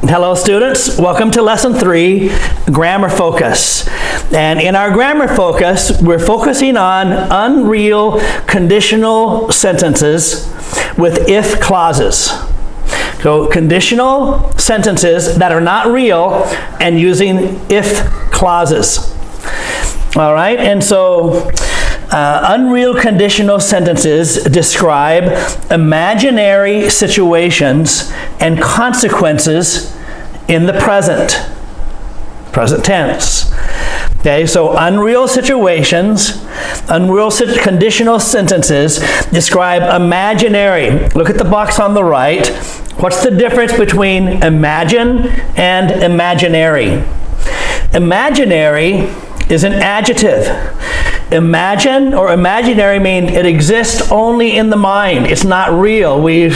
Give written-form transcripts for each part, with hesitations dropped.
Hello students, welcome to lesson 3, grammar focus. And in our grammar focus, we're focusing on unreal conditional sentences with if clauses. So conditional sentences that are not real and using if clauses. All right, and so unreal conditional sentences describe imaginary situations and consequences in the present tense. Okay, so unreal situations, conditional sentences describe imaginary. Look at the box on the right. What's the difference between imagine and imaginary? Imaginary is an adjective. Imagine or imaginary means it exists only in the mind. It's not real. We only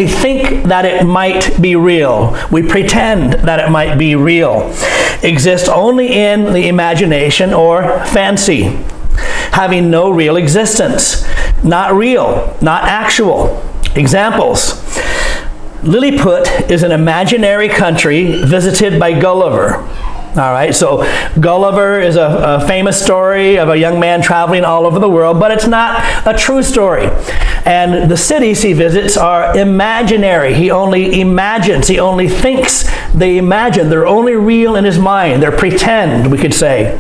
think that it might be real. We pretend that it might be real. Exists only in the imagination or fancy, having no real existence. Not real, not actual. Examples. Lilliput is an imaginary country visited by Gulliver. All right, so Gulliver is a famous story of a young man traveling all over the world, but it's not a true story. And the cities he visits are imaginary. He only imagines, he only thinks they imagine. They're only real in his mind. They're pretend, we could say.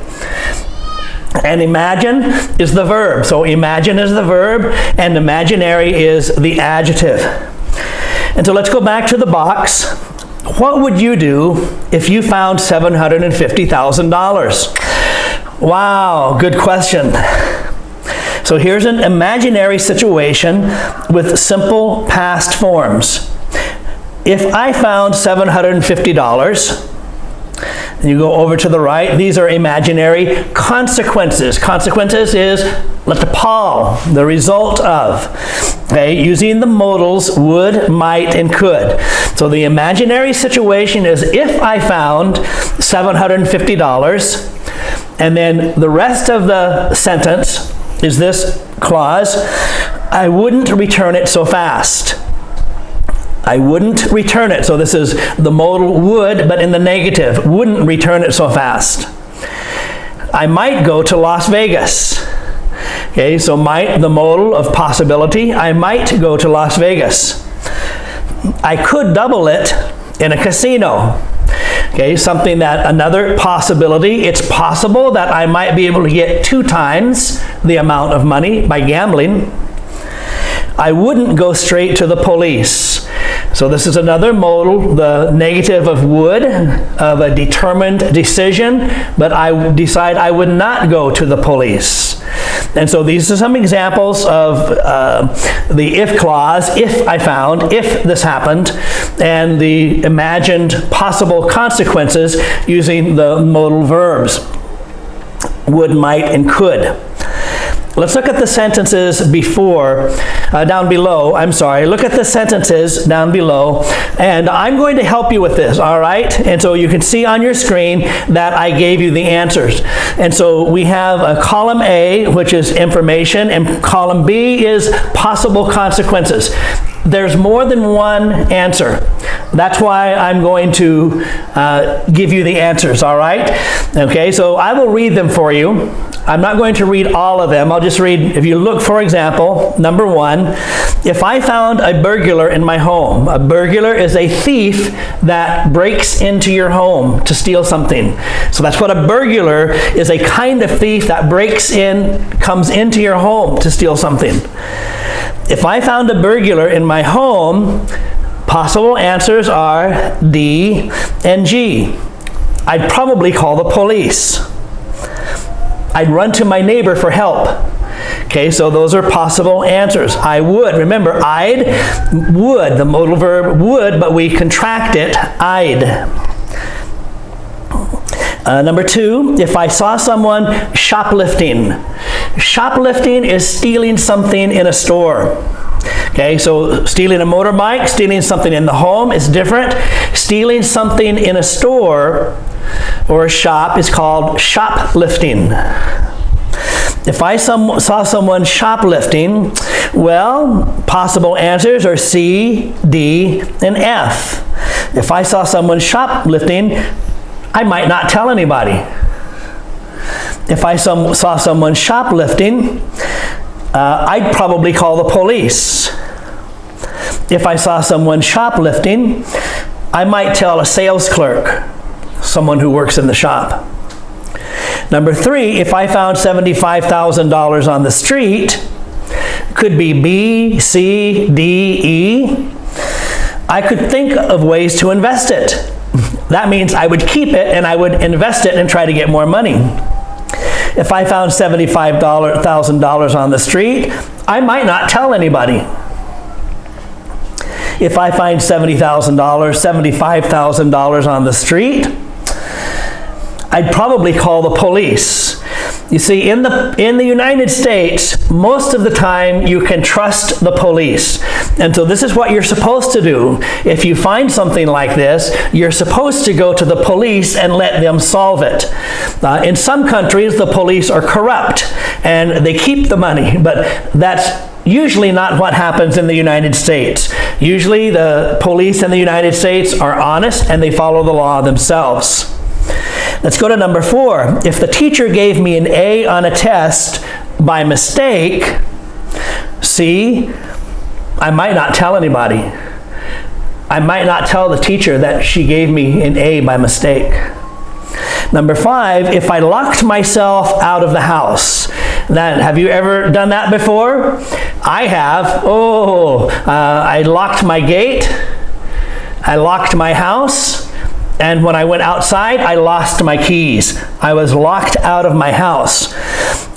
And imagine is the verb. So imagine is the verb, and imaginary is the adjective. And so let's go back to the box. What would you do if you found $750,000? Wow, good question. So here's an imaginary situation with simple past forms. If I found $750, and you go over to the right, these are imaginary consequences. Consequences is the result of. Okay, using the modals would, might, and could. So the imaginary situation is if I found $750, and then the rest of the sentence is this clause, I wouldn't return it so fast. I wouldn't return it. So this is the modal would, but in the negative. Wouldn't return it so fast. I might go to Las Vegas. Okay, so might, the modal of possibility. I might go to Las Vegas. I could double it in a casino. Okay, something that another possibility. It's possible that I might be able to get 2 times the amount of money by gambling. I wouldn't go straight to the police. So this is another modal, the negative of would, of a determined decision, but I decide I would not go to the police. And so these are some examples of the if clause, if I found, if this happened, and the imagined possible consequences using the modal verbs, would, might, and could. Let's look at the sentences down below. Look at the sentences down below, and I'm going to help you with this, all right? And so you can see on your screen that I gave you the answers. And so we have a column A, which is information, and column B is possible consequences. There's more than one answer. That's why I'm going to give you the answers, all right? Okay, so I will read them for you. I'm not going to read all of them. I'll just read, if you look, for example, number 1, if I found a burglar in my home. A burglar is a thief that breaks into your home to steal something. So that's what a burglar is, a kind of thief that comes into your home to steal something. If I found a burglar in my home, possible answers are D and G. I'd probably call the police. I'd run to my neighbor for help. Okay, so those are possible answers. I would. Remember, would, the modal verb would, but we contract it, I'd. Number 2, if I saw someone shoplifting. Shoplifting is stealing something in a store. Okay, so stealing a motorbike, stealing something in the home is different. Stealing something in a store or a shop is called shoplifting. If I saw someone shoplifting, well, possible answers are C, D, and F. If I saw someone shoplifting, I might not tell anybody. If I saw someone shoplifting, I'd probably call the police. If I saw someone shoplifting, I might tell a sales clerk, someone who works in the shop. Number 3, if I found $75,000 on the street, could be B, C, D, E. I could think of ways to invest it. That means I would keep it and I would invest it and try to get more money. If I found $75,000 on the street, I might not tell anybody. If I find $75,000 on the street, I'd probably call the police. You see, in the United States, most of the time you can trust the police. And so this is what you're supposed to do. If you find something like this, you're supposed to go to the police and let them solve it. In some countries, the police are corrupt and they keep the money, but that's usually not what happens in the United States. Usually the police in the United States are honest and they follow the law themselves. Let's go to number 4. If the teacher gave me an A on a test by mistake, C, I might not tell anybody. I might not tell the teacher that she gave me an A by mistake. Number 5, if I locked myself out of the house. Have you ever done that before? I have. I locked my gate. I locked my house. And when I went outside, I lost my keys. I was locked out of my house.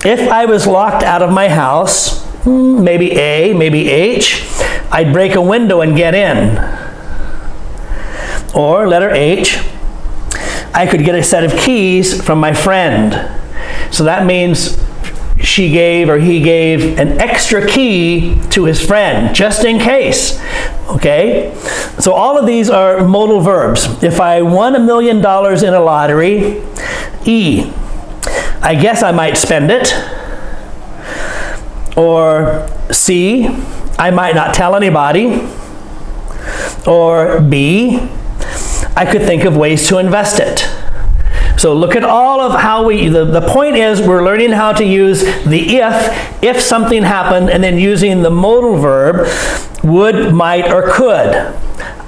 If I was locked out of my house, maybe A, maybe H, I'd break a window and get in. Or letter H, I could get a set of keys from my friend. So that means she gave or he gave an extra key to his friend, just in case. Okay? So all of these are modal verbs. If I won $1 million in a lottery, E, I guess I might spend it. Or C, I might not tell anybody. Or B, I could think of ways to invest it. So look at all of how the point is we're learning how to use the if something happened, and then using the modal verb, would, might, or could.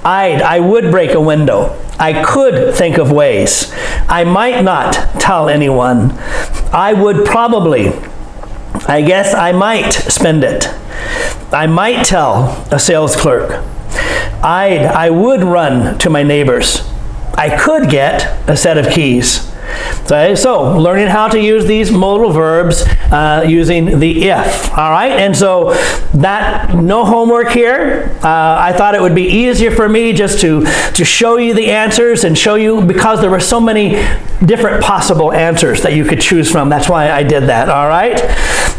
I would break a window. I could think of ways. I might not tell anyone. I would probably. I guess I might spend it. I might tell a sales clerk. I would run to my neighbors. I could get a set of keys. Okay, so learning how to use these modal verbs using the if. All right, and so that, no homework here. I thought it would be easier for me just to show you the answers and show you, because there were so many different possible answers that you could choose from. That's why I did that. All right,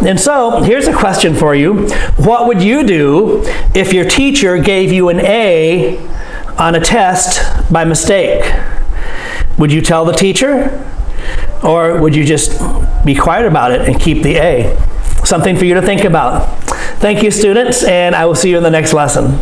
and so here's a question for you. What would you do if your teacher gave you an A on a test by mistake? Would you tell the teacher? Or would you just be quiet about it and keep the A? Something for you to think about. Thank you, students, and I will see you in the next lesson.